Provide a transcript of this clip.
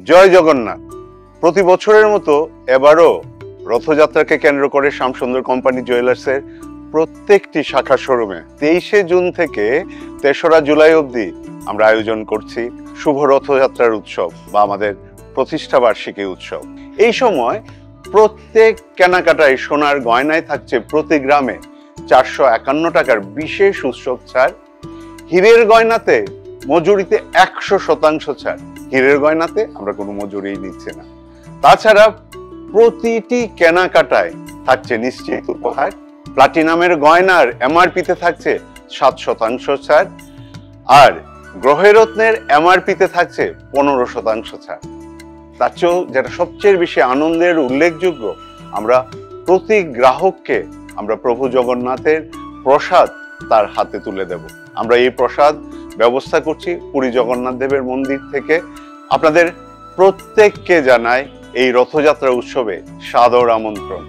জয় জগন্নাথ। প্রতি বছরের মতো এবারও রথযাত্রাকে কেন্দ্র করে শ্যামসুন্দর কোম্পানি জুয়েলার্সের প্রত্যেকটি শাখা শোরুমে 23শে জুন থেকে 3রা জুলাই অবধি আমরা আয়োজন করছি শুভ রথযাত্রার উৎসব বা আমাদের প্রতিষ্ঠা বার্ষিকী উৎসব। এই সময় প্রত্যেক কেনাকাটায় সোনার গয়নায় থাকছে প্রতি গ্রামে 451 টাকার বিশেষ উৎসব ছাড়। হীরের গয়নাতে মজুরিতে 100% ছাড়। হীরের গয়নাতে আমরা কোনো মজুরি নিচ্ছি না। তাছাড়া প্রতিটি কেনাকাটায় থাকছে নিশ্চিত উপহার। প্লাটিনামের গয়নার এমআরপিতে থাকছে 7% ছাড়, আর গ্রহরত্নের এমআরপিতে থাকছে 15% ছাড়। তার চেয়েও যেটা সবচেয়ে বেশি আনন্দের উল্লেখযোগ্য, আমরা প্রতি গ্রাহককে আমরা প্রভু জগন্নাথের প্রসাদ তার হাতে তুলে দেব। আমরা এই প্রসাদ ব্যবস্থা করছি পুরী জগন্নাথ দেবের মন্দির থেকে। আপনাদের প্রত্যেককে জানাই এই রথযাত্রা উৎসবে সাদর আমন্ত্রণ।